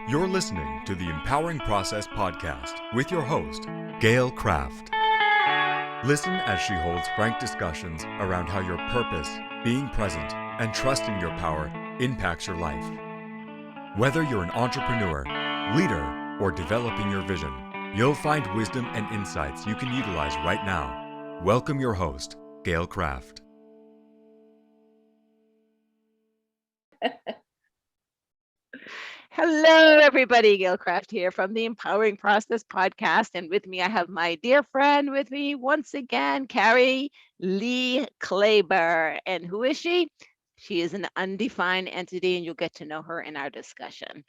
You're listening to the Empowering Process podcast with your host, Gail Kraft. Listen as she holds frank discussions around how your purpose, being present, and trusting your power impacts your life. Whether you're an entrepreneur, leader, or developing your vision, you'll find wisdom and insights you can utilize right now. Welcome your host, Gail Kraft. Hello, everybody. Gail Kraft here from the Empowering Process podcast. And with me, I have my dear friend with me once again, Carrie Lee Klaiber. And who is she? She is an undefined entity, and you'll get to know her in our discussion.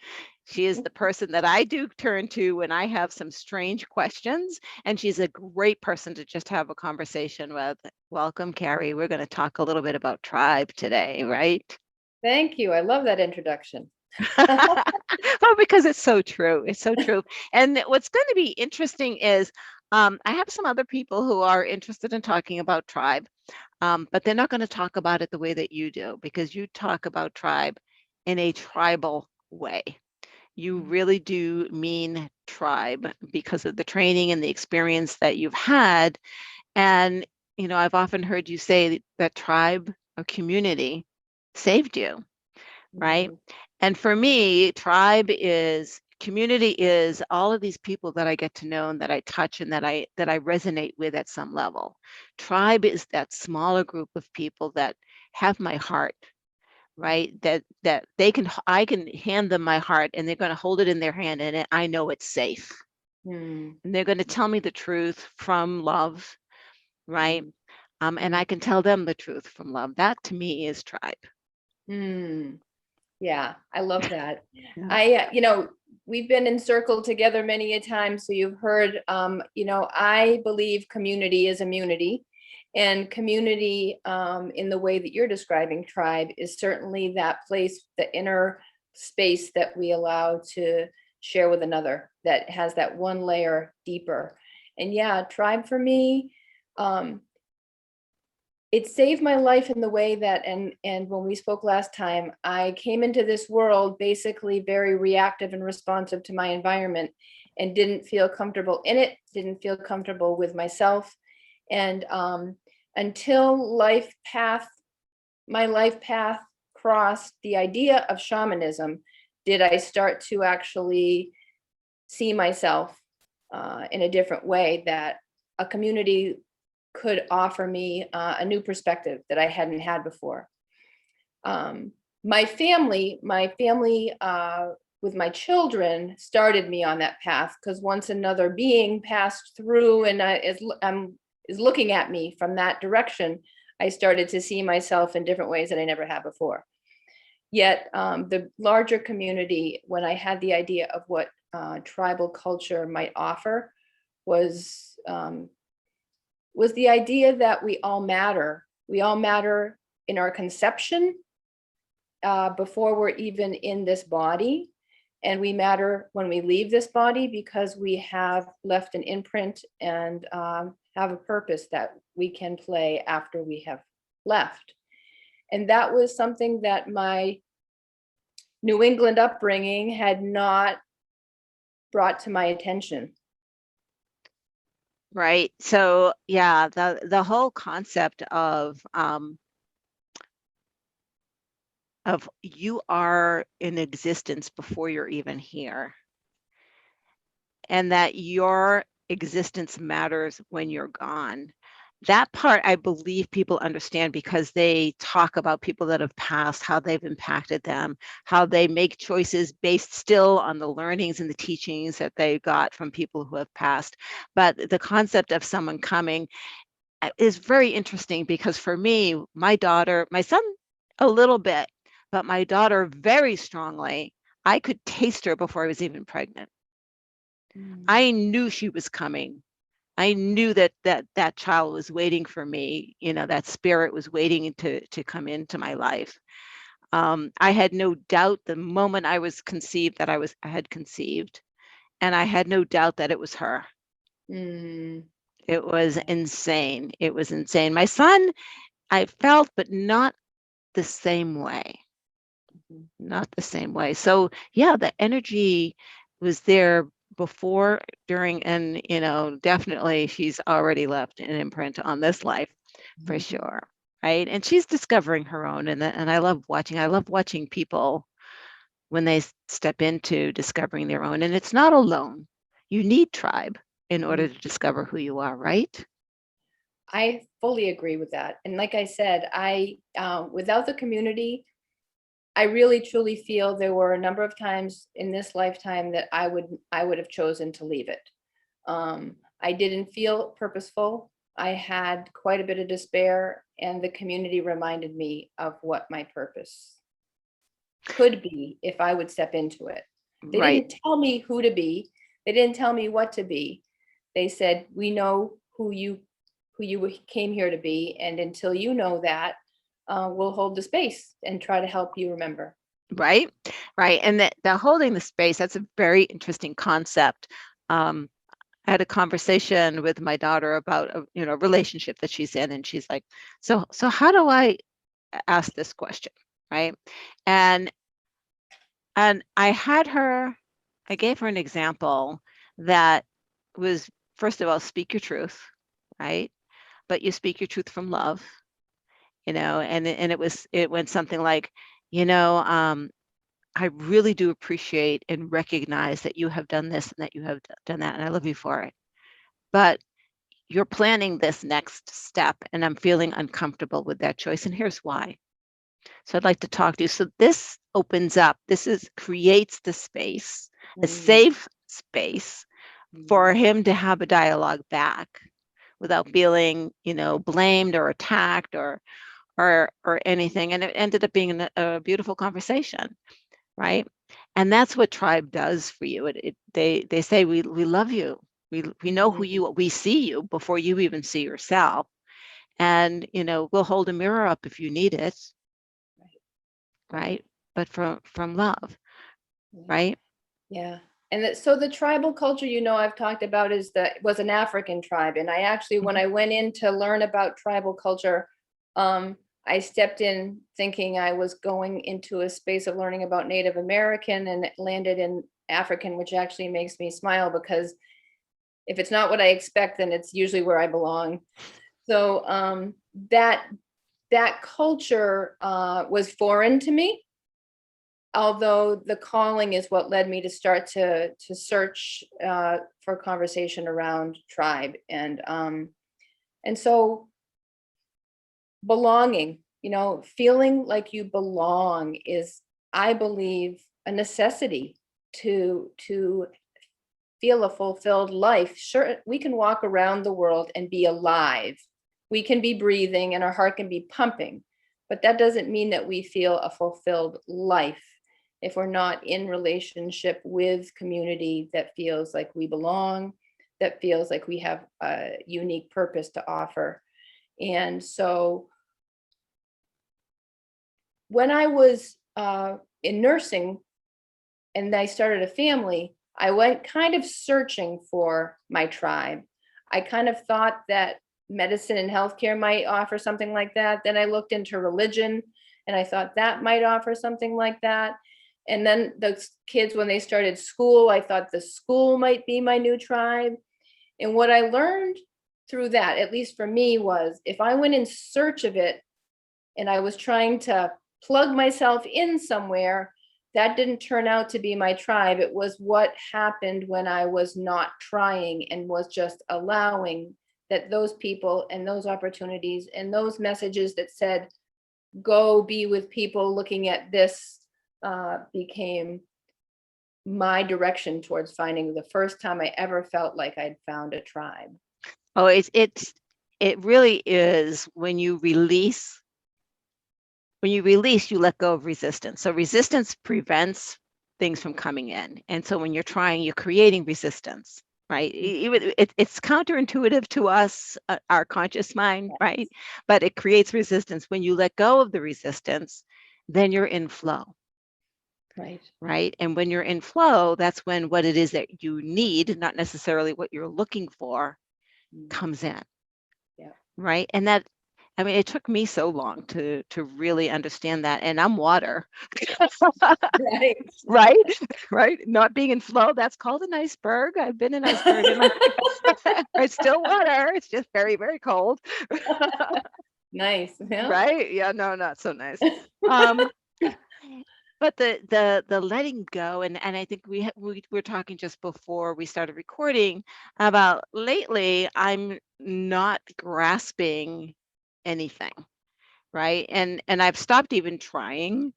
She is the person that I do turn to when I have some strange questions, and she's a great person to just have a conversation with. Welcome, Carrie. We're going to talk a little bit about tribe today, right? Thank you. I love that introduction. Well, because it's so true. It's so true. And what's going to be interesting is I have some other people who are interested in talking about tribe, but they're not going to talk about it the way that you do, because you talk about tribe in a tribal way. You really do mean tribe because of the training and the experience that you've had. And, I've often heard you say that tribe or community saved you, right? And for me, community is all of these people that I get to know and that I touch and that I resonate with at some level. Tribe is that smaller group of people that have my heart, right? That I can hand them my heart and they're going to hold it in their hand and I know it's safe. And they're going to tell me the truth from love, right? And I can tell them the truth from love. That to me is tribe. Yeah, I love that. Yeah. We've been in circle together many a time. So you've heard, I believe community is immunity, and community in the way that you're describing tribe is certainly that place, the inner space that we allow to share with another that has that one layer deeper. And yeah, tribe for me, it saved my life in the way that, and when we spoke last time, I came into this world basically very reactive and responsive to my environment and didn't feel comfortable in it, didn't feel comfortable with myself. And until my life path crossed the idea of shamanism, did I start to actually see myself in a different way, that a community could offer me a new perspective that I hadn't had before. My family with my children started me on that path, because once another being passed through and is looking at me from that direction, I started to see myself in different ways that I never had before. Yet the larger community, when I had the idea of what tribal culture might offer, was the idea that we all matter. We all matter in our conception before we're even in this body. And we matter when we leave this body, because we have left an imprint and have a purpose that we can play after we have left. And that was something that my New England upbringing had not brought to my attention. Right. So yeah, the whole concept of you are in existence before you're even here, and that your existence matters when you're gone. That part I believe people understand, because they talk about people that have passed, how they've impacted them, how they make choices based still on the learnings and the teachings that they got from people who have passed. But the concept of someone coming is very interesting, because for me, my son, a little bit, but my daughter very strongly, I could taste her before I was even pregnant. I knew she was coming. I knew that child was waiting for me. That spirit was waiting to come into my life. I had no doubt the moment I was conceived that I had conceived, and I had no doubt that it was her. It was insane. It was insane. My son, I felt, but not the same way. not the same way. So yeah, the energy was there before, during, and definitely she's already left an imprint on this life for sure. Right. And she's discovering her own, and I love watching people when they step into discovering their own. And it's not alone. You need tribe in order to discover who you are, right? I fully agree with that. And like I said, without the community, I really truly feel there were a number of times in this lifetime that I would have chosen to leave it. I didn't feel purposeful. I had quite a bit of despair, and the community reminded me of what my purpose could be if I would step into it. They didn't tell me who to be. They didn't tell me what to be. They said, we know who you came here to be, and until you know that, we'll hold the space and try to help you remember. Right. And the holding the space, that's a very interesting concept. I had a conversation with my daughter about a relationship that she's in, and she's like, so how do I ask this question? Right. And I gave her an example that was, first of all, speak your truth, right? But you speak your truth from love, and it went something like, I really do appreciate and recognize that you have done this and that you have done that, and I love you for it. But you're planning this next step, and I'm feeling uncomfortable with that choice, and here's why. So I'd like to talk to you. So this opens up, creates the space, a safe space for him to have a dialogue back without feeling, blamed or attacked or anything. And it ended up being a beautiful conversation, right? And that's what tribe does for you. They say, we love you. We know we see you before you even see yourself. And, we'll hold a mirror up if you need it. Right. But from love. Right. Yeah. And so the tribal culture, I've talked about was an African tribe. And I actually, when I went in to learn about tribal culture, I stepped in thinking I was going into a space of learning about Native American, and landed in African, which actually makes me smile, because if it's not what I expect, then it's usually where I belong. So that culture was foreign to me, although the calling is what led me to start to search for conversation around tribe. And so belonging, feeling like you belong is, I believe, a necessity to feel a fulfilled life. Sure, we can walk around the world and be alive. We can be breathing and our heart can be pumping, but that doesn't mean that we feel a fulfilled life if we're not in relationship with community that feels like we belong, that feels like we have a unique purpose to offer. And so when I was in nursing and I started a family, I went kind of searching for my tribe. I kind of thought that medicine and healthcare might offer something like that. Then I looked into religion and I thought that might offer something like that. And then the kids, when they started school, I thought the school might be my new tribe. And what I learned through that, at least for me, was if I went in search of it and I was trying to plug myself in somewhere, that didn't turn out to be my tribe. It was what happened when I was not trying and was just allowing that those people and those opportunities and those messages that said, go be with people looking at this, became my direction towards finding the first time I ever felt like I'd found a tribe. Oh, it really is when you release, you let go of resistance. So resistance prevents things from coming in. And so when you're trying, you're creating resistance, right? It's counterintuitive to us, our conscious mind, right? But it creates resistance. When you let go of the resistance, then you're in flow. Right. And when you're in flow, that's when what it is that you need, not necessarily what you're looking for, comes in. Yeah. Right. And I mean, it took me so long to really understand that. And I'm water. Right. Right? Right? Not being in flow, that's called an iceberg. I've been an iceberg in my it's still water. It's just very, very cold. Nice. Yeah. Right? Yeah, no, not so nice. Um, but the letting go, and I think we were talking just before we started recording about lately, I'm not grasping anything, right? And I've stopped even trying,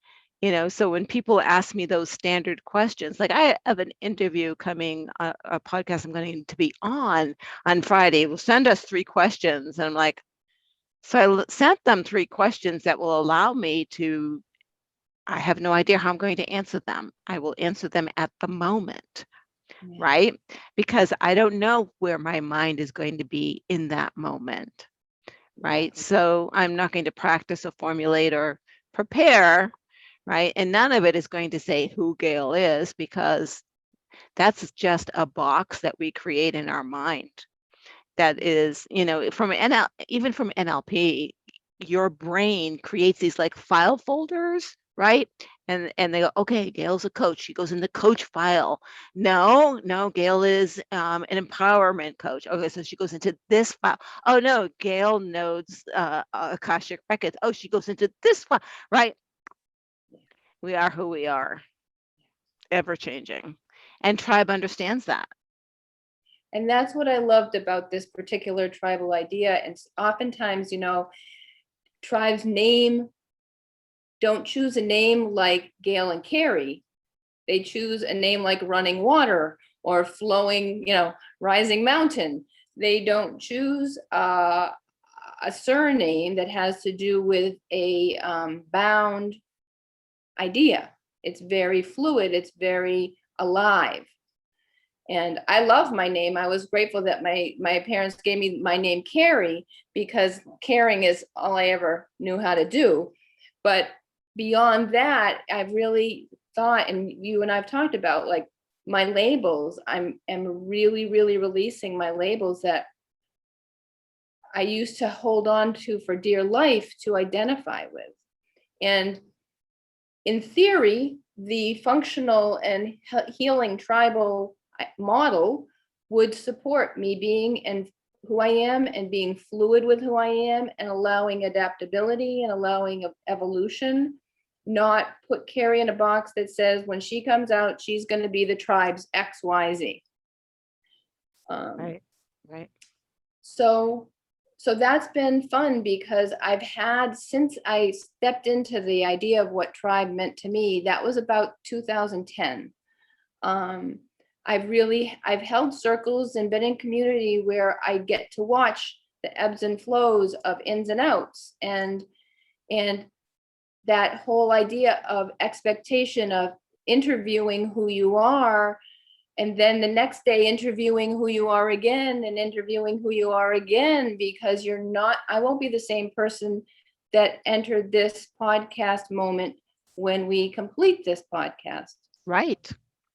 so when people ask me those standard questions, like I have an interview coming, a podcast I'm going to be on Friday. Will send us 3 questions, and I'm like, so sent them 3 questions that will allow me to, I have no idea how I'm going to answer them. I will answer them at the moment, Yeah. right? Because I don't know where my mind is going to be in that moment, right? So I'm not going to practice or formulate or prepare, right? And none of it is going to say who Gail is, because that's just a box that we create in our mind. That is, from even from NLP, your brain creates these like file folders, right? And they go, okay, Gail's a coach. She goes in the coach file. No, Gail is an empowerment coach. Okay, so she goes into this file. Oh no, Gail knows Akashic records. Oh, she goes into this file, right? We are who we are, ever changing, and Tribe understands that. And that's what I loved about this particular tribal idea. And oftentimes, tribes don't choose a name like Gail and Carrie. They choose a name like Running Water or Flowing, Rising Mountain. They don't choose a surname that has to do with a bound idea. It's very fluid. It's very alive. And I love my name. I was grateful that my parents gave me my name Carrie, because caring is all I ever knew how to do. But beyond that, I've really thought, and you and I've talked about, like, my labels. am really, really releasing my labels that I used to hold on to for dear life to identify with. And in theory, the functional and healing tribal model would support me being and who I am, and being fluid with who I am, and allowing adaptability and allowing evolution, not put Carrie in a box that says when she comes out, she's going to be the tribe's XYZ. Right. So that's been fun, because I've had, since I stepped into the idea of what tribe meant to me, that was about 2010. I've held circles and been in community where I get to watch the ebbs and flows of ins and outs, and that whole idea of expectation of interviewing who you are, and then the next day interviewing who you are again, and interviewing who you are again, because I won't be the same person that entered this podcast moment when we complete this podcast. Right.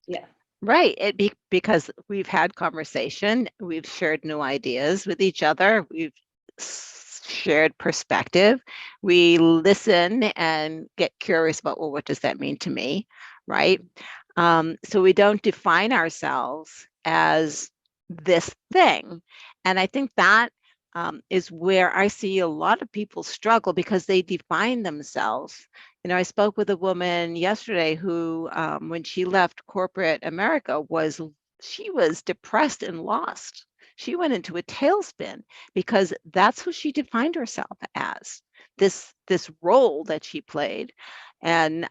Yeah. Right. Because we've had conversation, we've shared new ideas with each other, we've shared perspective, we listen and get curious about, well, what does that mean to me? Right. So we don't define ourselves as this thing. And I think that is where I see a lot of people struggle, because they define themselves. I spoke with a woman yesterday who, when she left corporate America, she was depressed and lost. She went into a tailspin, because that's who she defined herself as, this role that she played. And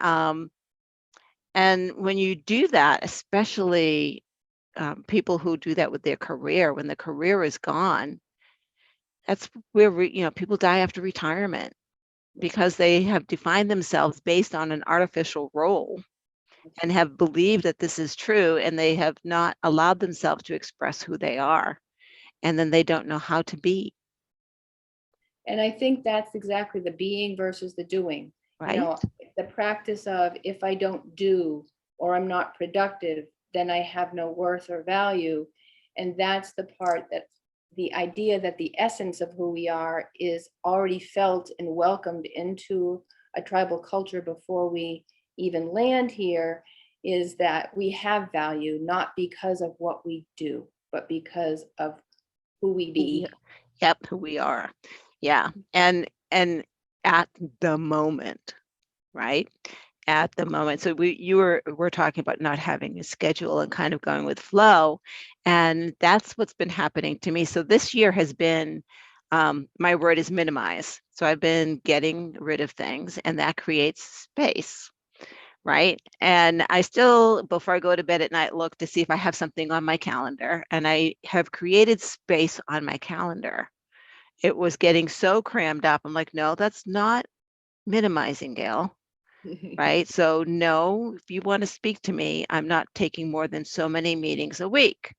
when you do that, especially people who do that with their career, when the career is gone, that's where people die after retirement, because they have defined themselves based on an artificial role and have believed that this is true, and they have not allowed themselves to express who they are, and then they don't know how to be. And I think that's exactly the being versus the doing. Right. The practice of, if I don't do, or I'm not productive, then I have no worth or value. And that's the part the idea that the essence of who we are is already felt and welcomed into a tribal culture before we even land here, is that we have value, not because of what we do, but because of who we be. Yep, who we are. Yeah. And at the moment, right? At the moment. So we're talking about not having a schedule and kind of going with flow. And that's what's been happening to me. So this year has been, my word is minimize. So I've been getting rid of things, and that creates space, right? And I still, before I go to bed at night, look to see if I have something on my calendar, and I have created space on my calendar. It was getting so crammed up. I'm like, no, that's not minimizing, Gail. Right? So no, if you want to speak to me, I'm not taking more than so many meetings a week,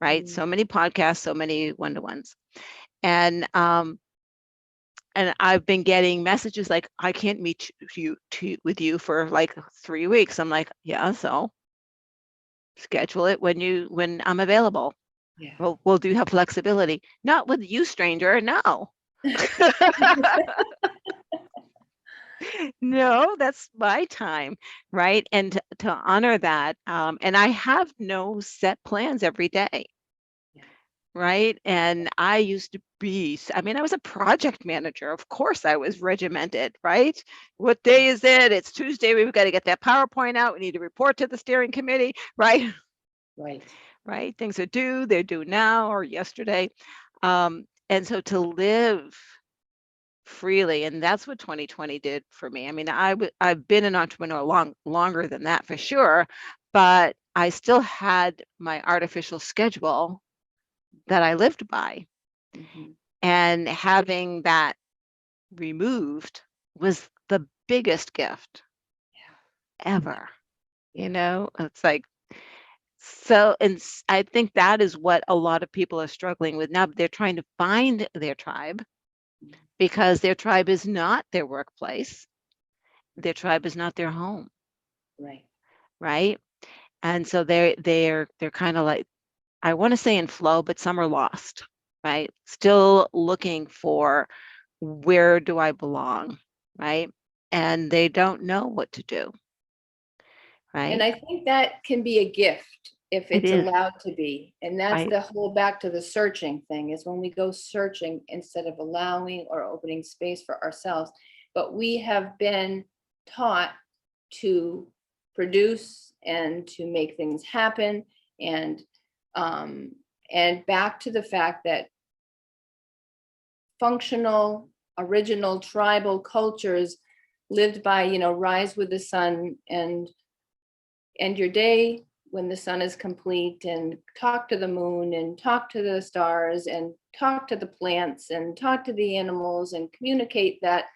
right? So many podcasts, so many one-to-ones. And I've been getting messages like, I can't meet with you for like 3 weeks. I'm like, yeah, so schedule it when I'm available. Yeah. We'll do have flexibility. Not with you, stranger. No. No, that's my time, right? And to honor that. And I have no set plans every day, Yeah. right? And I used to be, I mean, I was a project manager. Of course, I was regimented, right? What day is it? It's Tuesday. We've got to get that PowerPoint out. We need to report to the steering committee, right? Right. Right. Things are due. They're due now or yesterday. And so to live freely, and that's what 2020 did for me. I mean, I've been an entrepreneur longer than that for sure, but I still had my artificial schedule that I lived by. Mm-hmm. And having that removed was the biggest gift ever. You know, it's like, so, and I think that is what a lot of people are struggling with now. They're trying to find their tribe because their tribe is not their workplace. Their tribe is not their home. Right. Right. And so they're kind of like, I want to say in flow, but some are lost, right? Still looking for, where do I belong, right? And they don't know what to do, And right? I think that can be a gift if It it's is, allowed to be. And that's right? the whole back to the searching thing, is when we go searching instead of allowing or opening space for ourselves. But we have been taught to produce and to make things happen. And back to the fact that functional, original tribal cultures lived by, rise with the sun and end your day when the sun is complete, and talk to the moon and talk to the stars and talk to the plants and talk to the animals and communicate that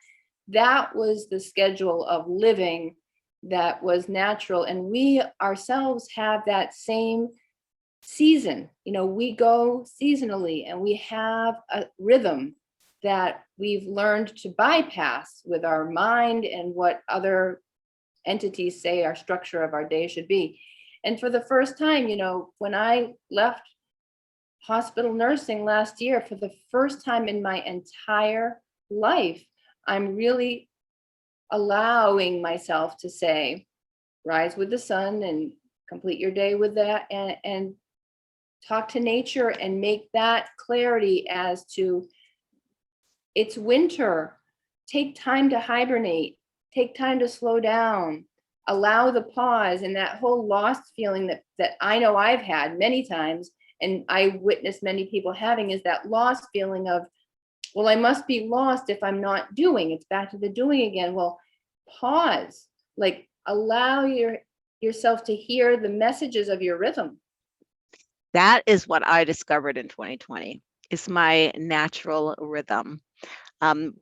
was the schedule of living that was natural. And we ourselves have that same season. We go seasonally, and we have a rhythm that we've learned to bypass with our mind and what other entities say our structure of our day should be. And for the first time, when I left hospital nursing last year, for the first time in my entire life, I'm really allowing myself to say, rise with the sun and complete your day with that, and talk to nature and make that clarity as to, it's winter. Take time to hibernate. Take time to slow down. Allow the pause, and that whole lost feeling that I know I've had many times, and I witnessed many people having, is that lost feeling of, well, I must be lost if I'm not doing. It's back to the doing again. Well, pause. Like, allow yourself to hear the messages of your rhythm. That is what I discovered in 2020. It's my natural rhythm.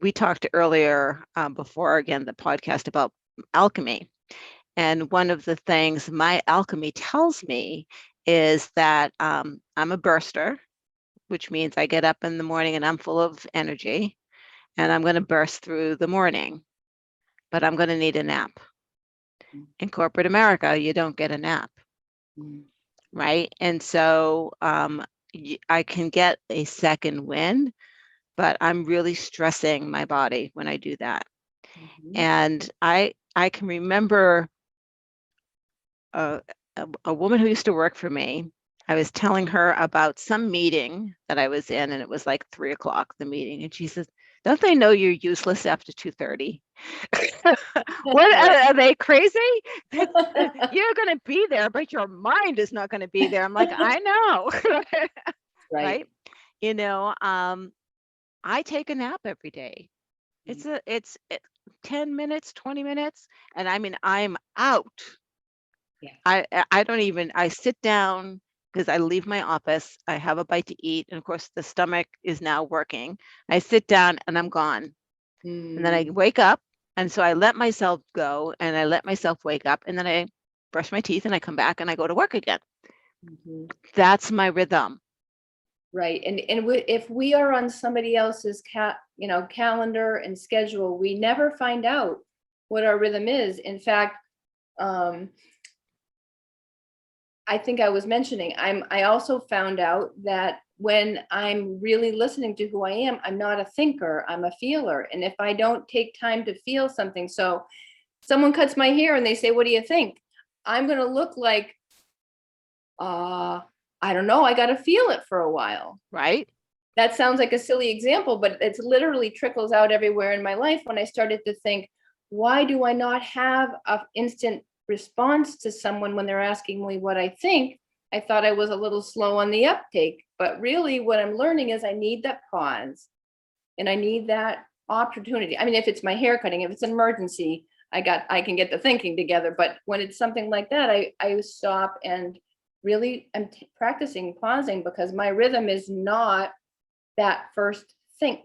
We talked earlier, before, again, the podcast, about alchemy. And one of the things my alchemy tells me is that I'm a burster, which means I get up in the morning and I'm full of energy, and I'm going to burst through the morning, but I'm going to need a nap. In corporate America, you don't get a nap, right? And so I can get a second wind, but I'm really stressing my body when I do that. And I can remember a woman who used to work for me. I was telling her about some meeting that I was in, and it was like 3:00, the meeting. And she says, "Don't they know you're useless after 2:30?" What are they crazy? You're going to be there, but your mind is not going to be there. I'm like, I know. Right. Right. I take a nap every day. It's 10 minutes, 20 minutes. And I mean, I'm out. Yeah. I don't even, I sit down because I leave my office. I have a bite to eat. And of course, the stomach is now working. I sit down and I'm gone. And then I wake up. And so I let myself go and I let myself wake up. And then I brush my teeth and I come back and I go to work again. That's my rhythm. Right. And if we are on somebody else's calendar and schedule, we never find out what our rhythm is. In fact, I think I was mentioning, I also found out that when I'm really listening to who I am, I'm not a thinker, I'm a feeler. And if I don't take time to feel something, so someone cuts my hair and they say, "What do you think?" I'm going to look like, I don't know, I got to feel it for a while. Right. That sounds like a silly example, but it's literally trickles out everywhere in my life when I started to think, why do I not have an instant response to someone when they're asking me what I think? I thought I was a little slow on the uptake, but really what I'm learning is I need that pause and I need that opportunity. I mean, if it's my hair cutting, if it's an emergency, I can get the thinking together. But when it's something like that, I stop and really am practicing pausing because my rhythm is not that first think.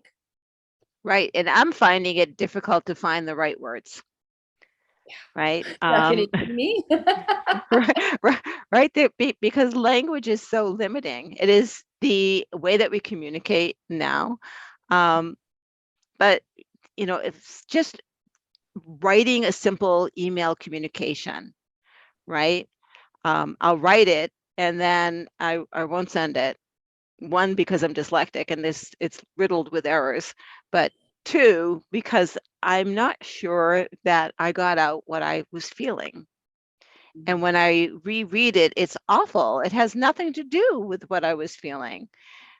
Right. And I'm finding it difficult to find the right words. Right. Me? Right there, because language is so limiting. It is the way that we communicate now. But it's just writing a simple email communication, right? I'll write it and then I won't send it. One, because I'm dyslexic and it's riddled with errors, but two, because I'm not sure that I got out what I was feeling. And when I reread it, it's awful. It has nothing to do with what I was feeling,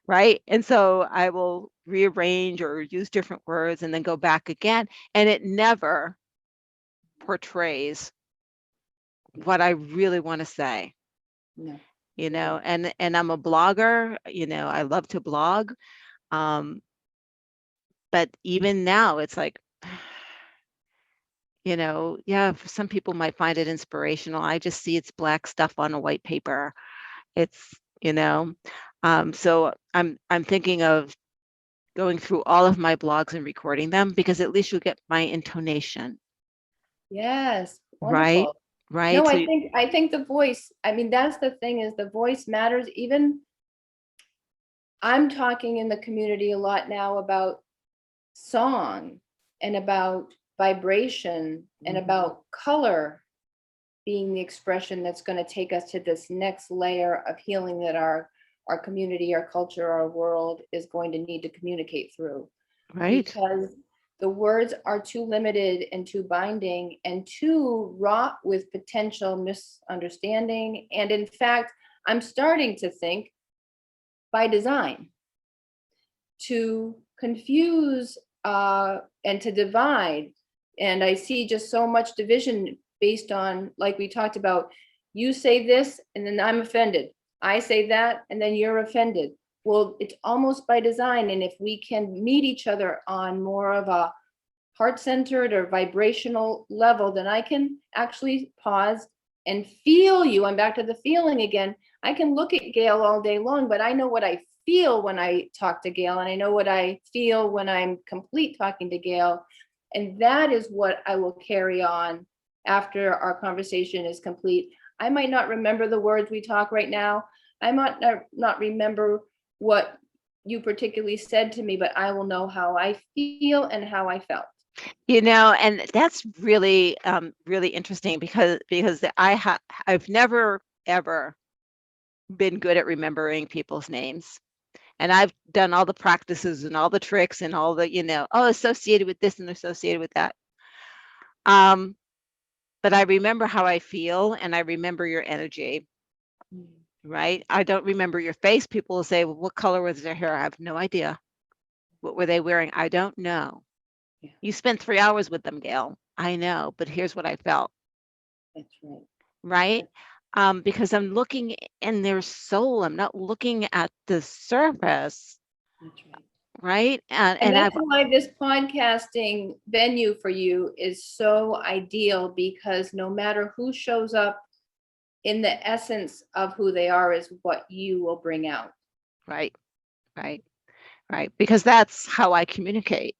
right? And so I will rearrange or use different words and then go back again, and it never portrays what I really want to say. No. And I'm a blogger, I love to blog. But even now it's like, yeah, some people might find it inspirational. I just see it's black stuff on a white paper. It's, so I'm thinking of going through all of my blogs and recording them because at least you'll get my intonation. Yes, Right. wonderful. Right. No, So I think the voice, I mean, that's the thing is the voice matters. Even I'm talking in the community a lot now about song and about vibration and about color being the expression that's going to take us to this next layer of healing that our community, our culture, our world is going to need to communicate through. right. Because the words are too limited and too binding and too wrought with potential misunderstanding. And in fact, I'm starting to think by design to confuse and to divide. And I see just so much division based on, like we talked about, you say this and then I'm offended. I say that and then you're offended. Well, it's almost by design. And if we can meet each other on more of a heart-centered or vibrational level, then I can actually pause and feel you. I'm back to the feeling again. I can look at Gail all day long, but I know what I feel when I talk to Gail, and I know what I feel when I'm complete talking to Gail. And that is what I will carry on after our conversation is complete. I might not remember the words we talk right now. I might not remember what you particularly said to me, but I will know how I feel and how I felt. And that's really, really interesting because I've never ever been good at remembering people's names. And I've done all the practices and all the tricks and all the, associated with this and associated with that. But I remember how I feel and I remember your energy, right? I don't remember your face. People will say, well, what color was their hair? I have no idea. What were they wearing? I don't know. Yeah. You spent 3 hours with them, Gail. I know, but here's what I felt. That's right. Right? Because I'm looking in their soul. I'm not looking at the surface. That's right. Right? And that's why this podcasting venue for you is so ideal, because no matter who shows up, in the essence of who they are is what you will bring out. Right. Because that's how I communicate.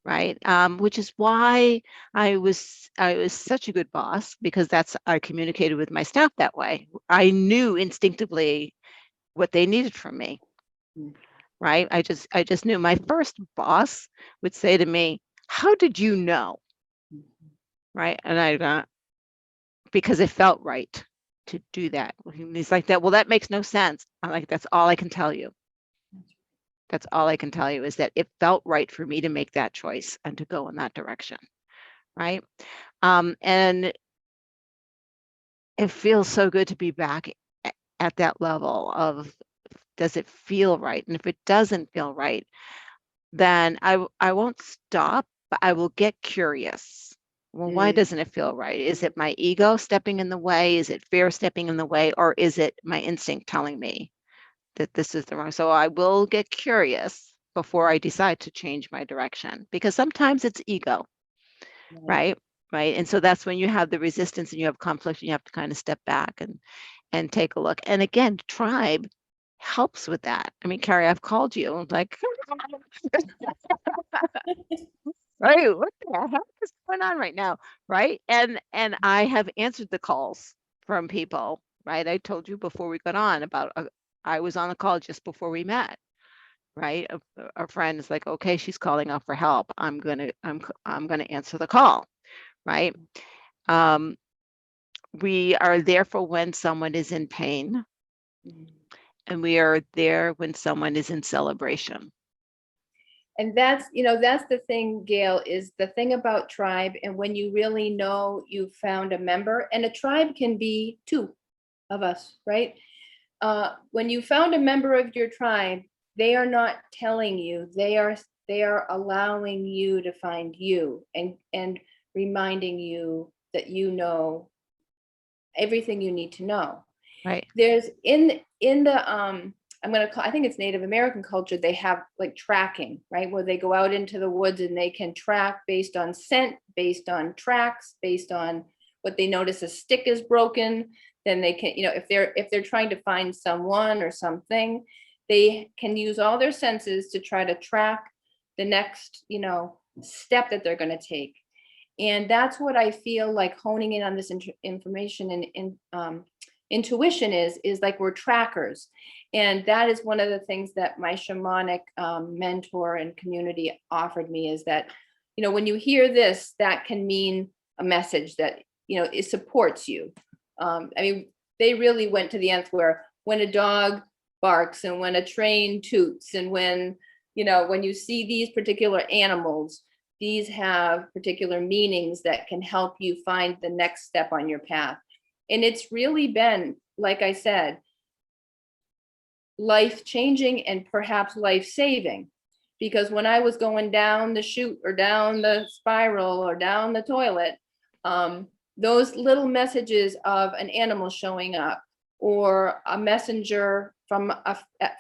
Right. Which is why I was such a good boss, because I communicated with my staff that way. I knew instinctively what they needed from me. Right. I just knew. My first boss would say to me, how did you know? Right. And I because it felt right to do that. He's like that. Well, that makes no sense. I'm like, that's all I can tell you. That's all I can tell you, is that it felt right for me to make that choice and to go in that direction. Right. And it feels so good to be back at that level of, does it feel right? And if it doesn't feel right, then I won't stop, but I will get curious. Well, why doesn't it feel right? Is it my ego stepping in the way? Is it fear stepping in the way? Or is it my instinct telling me that this is the wrong? So I will get curious before I decide to change my direction, because sometimes it's ego, right? Right. And so that's when you have the resistance and you have conflict, and you have to kind of step back and take a look. And again, tribe helps with that. I mean, Carrie, I've called you like, right, what the heck is going on right now? Right. And I have answered the calls from people, right? I told you before we got on about I was on a call just before we met, right? A friend is like, okay, she's calling out for help. I'm gonna answer the call, right? We are there for when someone is in pain, and we are there when someone is in celebration. And that's the thing, Gail, is the thing about tribe. And when you really know you've found a member, and a tribe can be 2 of us, right? When you found a member of your tribe, they are not telling you, they are allowing you to find you, and reminding you that you know everything you need to know. Right. There's in the I think it's Native American culture, they have like tracking, right? Where they go out into the woods and they can track based on scent, based on tracks, based on what they notice a stick is broken. Then they can, if they're trying to find someone or something, they can use all their senses to try to track the next, step that they're going to take. And that's what I feel like honing in on this information and intuition is like we're trackers. And that is one of the things that my shamanic mentor and community offered me, is that, when you hear this, that can mean a message that, it supports you. I mean, they really went to the nth, where when a dog barks and when a train toots and when you see these particular animals, these have particular meanings that can help you find the next step on your path. And it's really been, like I said, life-changing and perhaps life-saving. Because when I was going down the chute or down the spiral or down the toilet, those little messages of an animal showing up, or a messenger from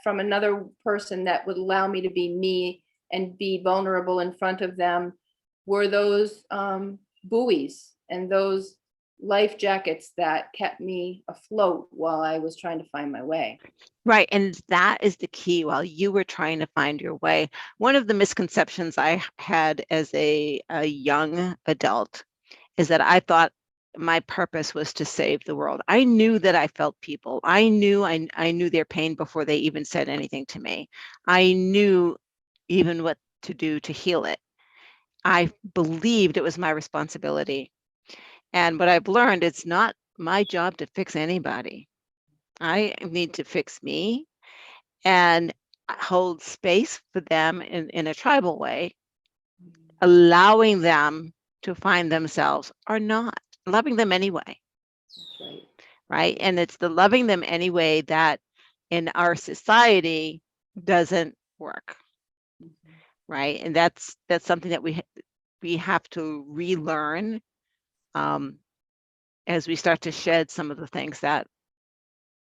another person that would allow me to be me and be vulnerable in front of them, were those buoys and those life jackets that kept me afloat while I was trying to find my way. Right. And that is the key. While you were trying to find your way, one of the misconceptions I had as a young adult is that I thought my purpose was to save the world. I knew that I felt people. I knew their pain before they even said anything to me. I knew even what to do to heal it. I believed it was my responsibility. And what I've learned, it's not my job to fix anybody. I need to fix me and hold space for them in a tribal way, allowing them to find themselves or not, loving them anyway, That's right. right? And it's the loving them anyway that in our society doesn't work, right? And that's something that we have to relearn as we start to shed some of the things that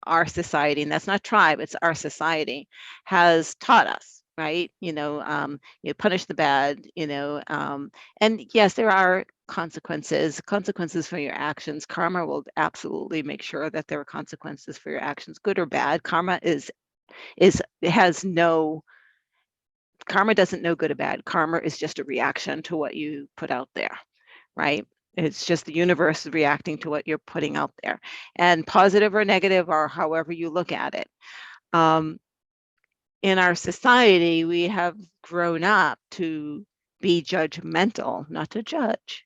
our society, and that's not tribe, it's our society, has taught us, right? You punish the bad, and yes, there are consequences for your actions. Karma will absolutely make sure that there are consequences for your actions, good or bad. Karma doesn't know good or bad. Karma is just a reaction to what you put out there, right? It's just the universe reacting to what you're putting out there, and positive or negative, or however you look at it. In our society, we have grown up to be judgmental, not to judge.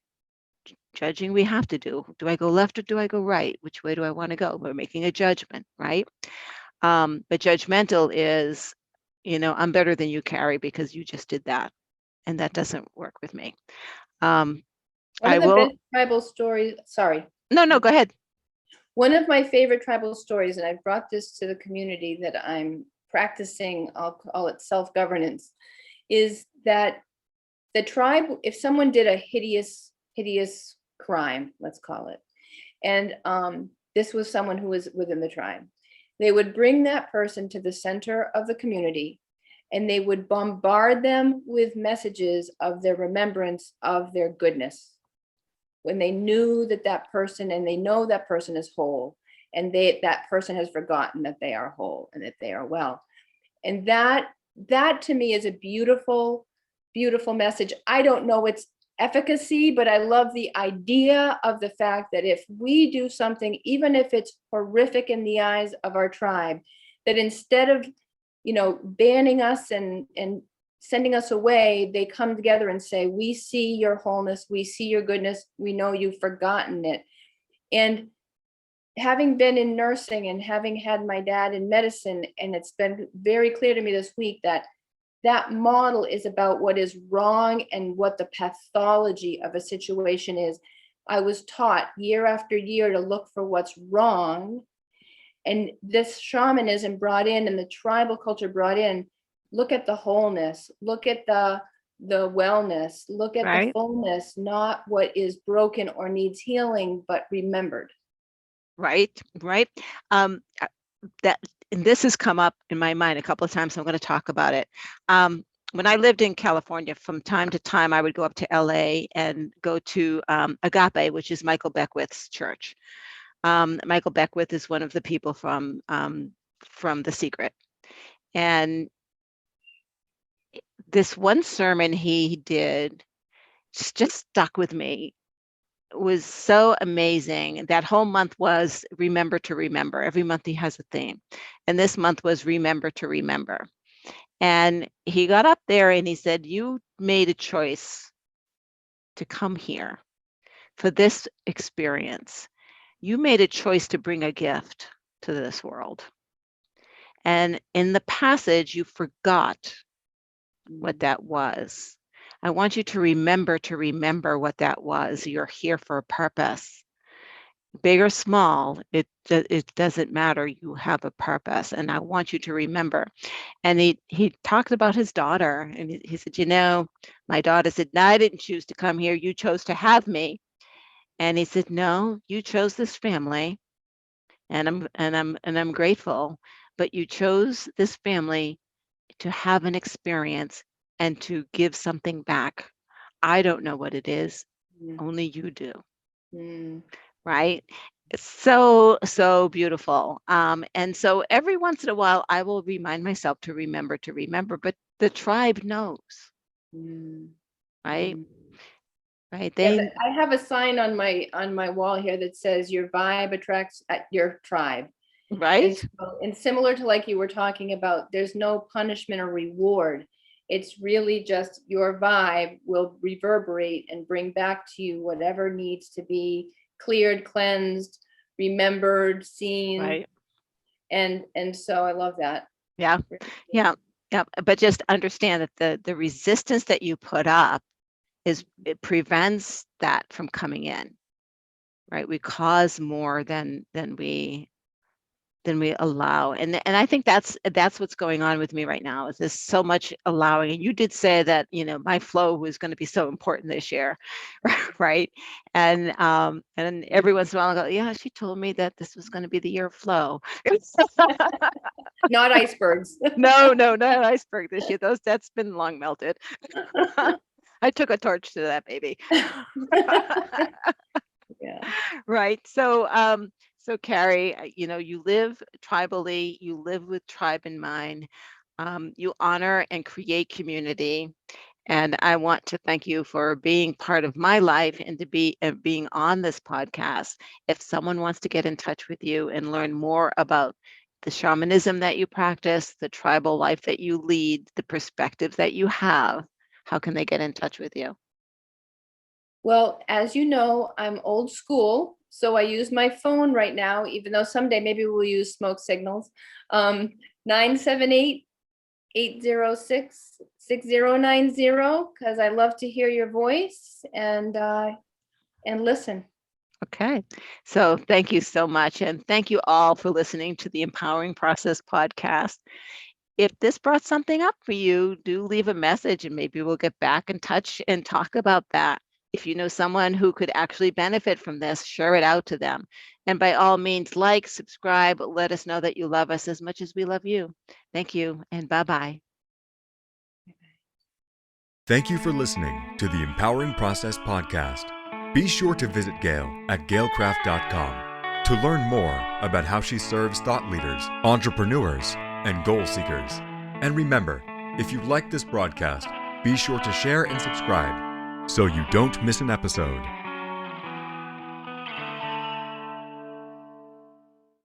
Judging we have to do. Do I go left or do I go right? Which way do I want to go? We're making a judgment, right? But judgmental is, I'm better than you, Carrie, because you just did that. And that doesn't work with me. One I of the will. best tribal stories, sorry. No, go ahead. One of my favorite tribal stories, and I've brought this to the community that I'm practicing, I'll call it self-governance, is that the tribe, if someone did a hideous crime, let's call it, and this was someone who was within the tribe, they would bring that person to the center of the community, and they would bombard them with messages of their remembrance of their goodness. When they knew that person, and they know that person is whole, and that person has forgotten that they are whole and that they are well. And that to me is a beautiful, beautiful message. I don't know its efficacy, but I love the idea of the fact that if we do something, even if it's horrific in the eyes of our tribe, that instead of, banning us and sending us away, they come together and say, we see your wholeness, we see your goodness, we know you've forgotten it. And having been in nursing and having had my dad in medicine, and it's been very clear to me this week that that model is about what is wrong and what the pathology of a situation is. I was taught year after year to look for what's wrong. And this shamanism brought in, and the tribal culture brought in, look at the wholeness, look at the wellness, look at Right. the fullness, not what is broken or needs healing, but remembered. Right. That and this has come up in my mind a couple of times, so I'm going to talk about it. When I lived in California, from time to time, I would go up to LA and go to Agape, which is Michael Beckwith's church. Michael Beckwith is one of the people from The Secret. And this one sermon he did just stuck with me. It was so amazing. That whole month was Remember to Remember. Every month he has a theme. And this month was Remember to Remember. And he got up there and he said, you made a choice to come here for this experience. You made a choice to bring a gift to this world. And in the passage, you forgot what that was. I want you to remember what that was. You're here for a purpose. Big or small, it doesn't matter. You have a purpose, and I want you to remember. And he talked about his daughter, and he said, my daughter said, no, I didn't choose to come here. You chose to have me. And he said, no, you chose this family, and I'm grateful, but you chose this family to have an experience and to give something back. I don't know what it is. Only you do. Right? It's so beautiful. And so every once in a while, I will remind myself to remember, but the tribe knows. Right? Right. I have a sign on my wall here that says your vibe attracts your tribe. Right. And similar to like you were talking about, there's no punishment or reward. It's really just your vibe will reverberate and bring back to you whatever needs to be cleared, cleansed, remembered, seen. Right. And so I love that. Yeah. Yeah. Yeah. But just understand that the resistance that you put up it prevents that from coming in, right? We cause more than we allow. And I think that's what's going on with me right now, is there's so much allowing. And you did say that, my flow was going to be so important this year, right? And every once in a while I go, yeah, she told me that this was going to be the year of flow. Not icebergs. No, not iceberg this year. That's been long melted. I took a torch to that baby. Yeah. Right. So Carrie, you live tribally, you live with tribe in mind. You honor and create community. And I want to thank you for being part of my life and being on this podcast. If someone wants to get in touch with you and learn more about the shamanism that you practice, the tribal life that you lead, the perspective that you have, how can they get in touch with you? Well, as you know, I'm old school, so I use my phone right now, even though someday maybe we'll use smoke signals. 978-806-6090, because I love to hear your voice and listen. Okay. So thank you so much. And thank you all for listening to the Empowering Process podcast. If this brought something up for you, do leave a message and maybe we'll get back in touch and talk about that. If you know someone who could actually benefit from this, share it out to them. And by all means, like, subscribe, let us know that you love us as much as we love you. Thank you and bye-bye. Thank you for listening to the Empowering Process podcast. Be sure to visit Gail at gailcraft.com to learn more about how she serves thought leaders, entrepreneurs, and goal seekers. And remember, if you like this broadcast, be sure to share and subscribe so you don't miss an episode.